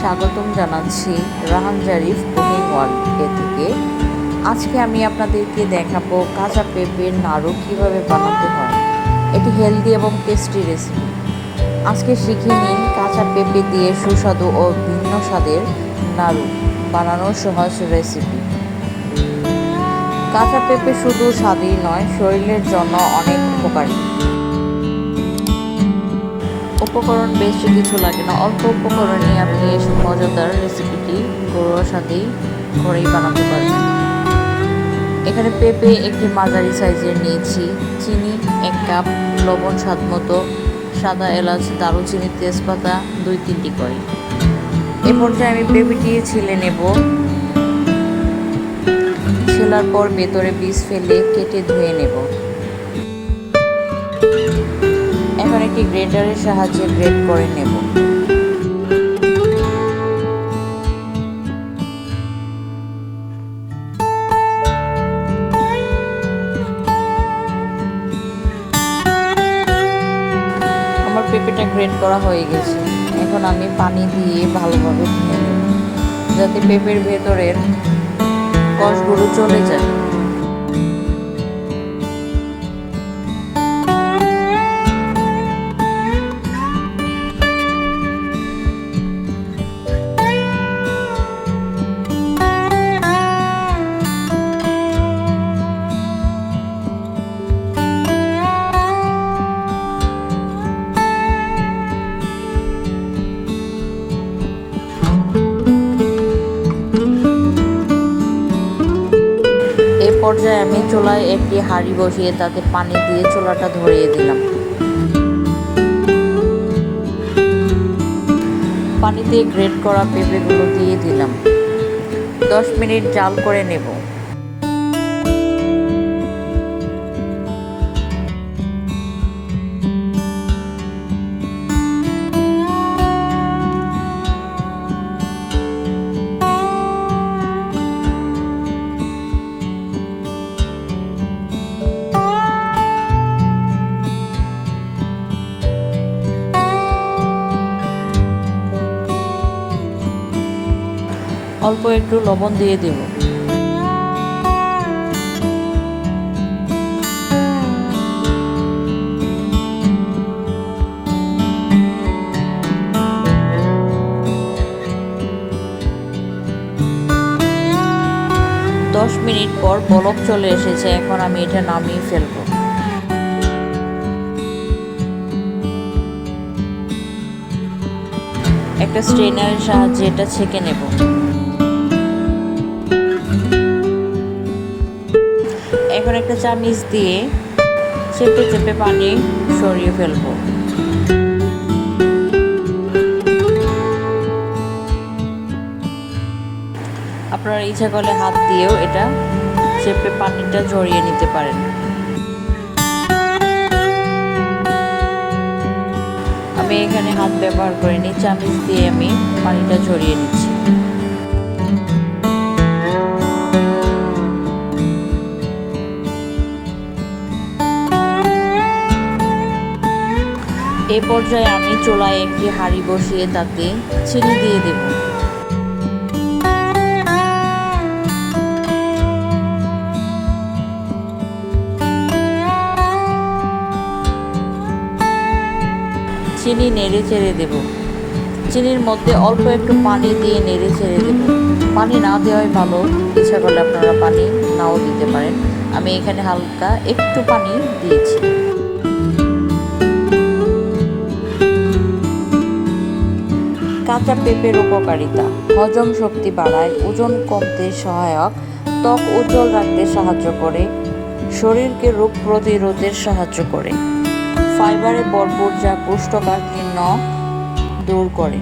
স্বাগতম জানাচ্ছি Rahan Zarif cooking world থেকে। আজকে আমি আপনাদেরকে দেখাবো কাঁচা পেঁপের নাড়ু কিভাবে বানাতে হয়। এটি হেলদি এবং টেস্টি রেসিপি। আজকে শিখে নিন কাঁচা পেঁপে দিয়ে সুস্বাদু ও ভিন্ন স্বাদের নাড়ু বানানোর সহজ রেসিপি। কাঁচা পেঁপে শুধু স্বাদই নয়, শরীরের জন্য অনেক উপকারী। উপকরণ বেশি কিছু লাগে না, অল্প উপকরণে আপনি এই মজাদার রেসিপিটি ঘরোয়া স্বাদেই ঘরেই বানাতে পারবেন। এখানে পেঁপে একটি মাঝারি সাইজের নিয়েছি, চিনি 1 কাপ, লবণ স্বাদ মতো, সাদা এলাচ, দারুচিনি, তেজপাতা 2-3টি করে। এ পর্যায়ে আমি পেঁপেটি ছিলে নেব। ছেলার পর ভেতরে বীজ ফেলে কেটে ধুয়ে নেব। এখন একটি গ্রেটারের সাহায্যে গ্রেট করে নেব। আমার পেঁপেটা গ্রেট করা হয়ে গেছে। এখন আমি পানি দিয়ে ভালোভাবে ধুয়ে নেব, যাতে পেঁপের ভেতরের কষগুলো চলে যায়। এই পর্যায়ে আমি চুলায় একটি হাঁড়ি বসিয়ে তাতে পানি দিয়ে চুলাটা ধরিয়ে দিলাম। পানিতে গ্রেট করা পেঁপেগুলো দিয়ে দিলাম। 10 মিনিট জাল করে নেব। অল্প একটু লবণ দিয়ে দেব। দশ মিনিট পর বলক চলে এসেছে। এখন আমি এটা নামিয়ে ফেলবো। একটা স্ট্রেনারের সাহায্যে এটা ছেঁকে নেব। এখন একটা চামচ দিয়ে চেপে চেপে পানি সরিয়ে ফেলবো। আপনারা ইচ্ছা করলে হাত দিয়েও এটা চেপে পানিটা ঝরিয়ে নিতে পারেন। আমি এখানে হাত ব্যবহার করিনি, চামচ দিয়ে আমি পানিটা ঝরিয়ে নিচ্ছি। এই পর্যায়ে আমি চুলায় একটি হাঁড়ি বসিয়ে তাতে চিনি দিয়ে দেব। চিনি নেড়ে চেড়ে দেব। চিনির মধ্যে অল্প একটু পানি দিয়ে নেড়ে চেড়ে দেব। পানি না দেওয়াই ভালো, ইচ্ছা করলে আপনারা পানি নাও দিতে পারেন। আমি এখানে হালকা একটু পানি দিয়েছি। কাঁচা পেঁপের উপকারিতা: হজম শক্তি বাড়ায়, ওজন কমতে সহায়ক, ত্বক উজ্জ্বল রাখতে সাহায্য করে, শরীরকে রোগ প্রতিরোধের সাহায্য করে, ফাইবারে ভরপুর যা কোষ্ঠকাঠিন্য দূর করে।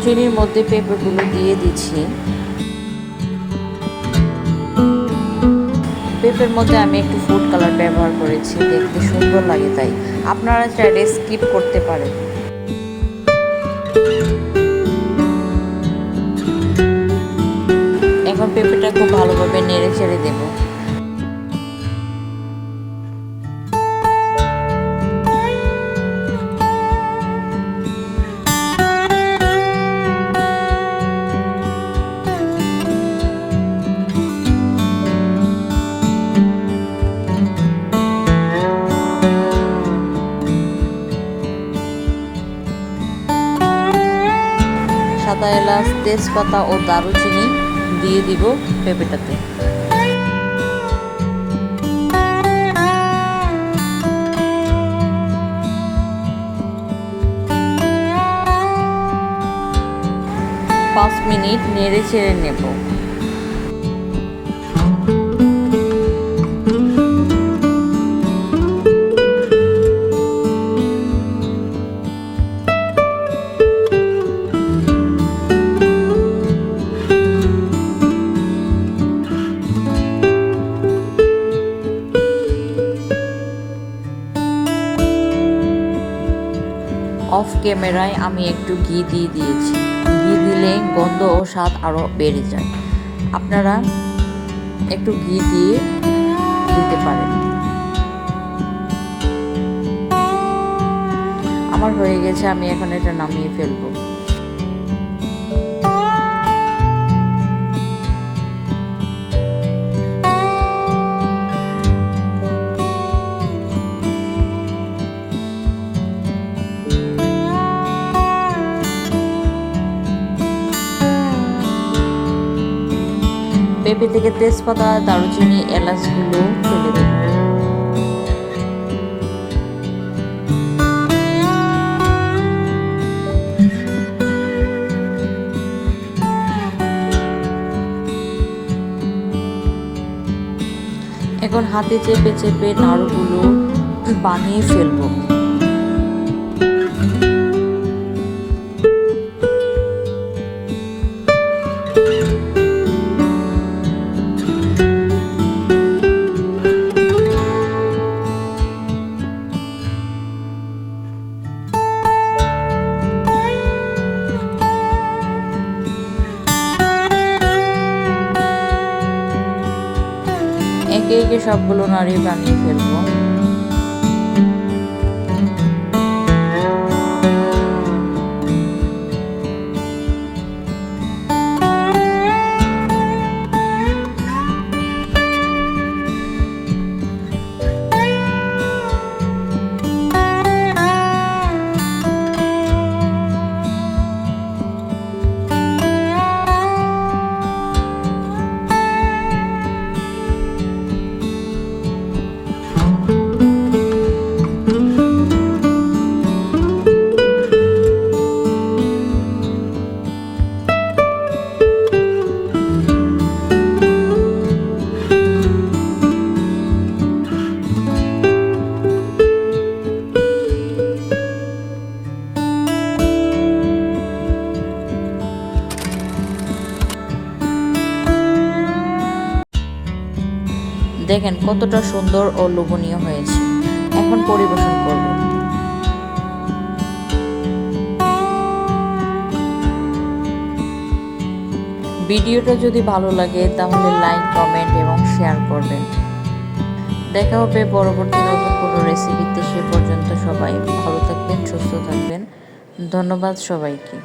দারুচিনির মধ্যে পেঁপেগুলো দিয়ে দিচ্ছি। পেঁপের মধ্যে আমি একটু ফুড কালার ব্যবহার করেছি, দেখতে সুন্দর লাগে তাই। আপনারা চাইলে স্কিপ করতে পারেন। এখন পেঁপেটা খুব ভালোভাবে নেড়ে চেড়ে দেব। সাদা এলাচ, তেজপাতা ও দারুচিনি দিয়ে দিব পেঁপেটাতে। পাঁচ মিনিট নেড়ে চেড়ে নেব। অফ ক্যামেরায় আমি একটু ঘি দিয়ে দিয়েছি। ঘি দিলে গন্ধ ও স্বাদ আরও বেড়ে যায়। আপনারা একটু ঘি দিয়ে দিতে পারেন। আমার হয়ে গেছে, আমি এখন এটা নামিয়ে ফেলবো। পেঁপে থেকে তেজপাতা, দারুচিনি, এলাচগুলো ফেলে দেব। এখন হাতে চেপে চেপে নাড়ুগুলো বানিয়ে ফেলবো। একে একে সবগুলো নাড়িয়ে বানিয়ে ফেলবো। দেখেন কতটা সুন্দর ও লোভনীয় হয়েছে। এখন পরিবেশন করব। ভিডিওটা যদি ভালো লাগে তাহলে লাইক, কমেন্ট এবং শেয়ার করবেন। দেখা হবে পরবর্তী নতুন কোনো রেসিপিতে। সে পর্যন্ত সবাই ভালো থাকবেন, সুস্থ থাকবেন। ধন্যবাদ সবাইকে।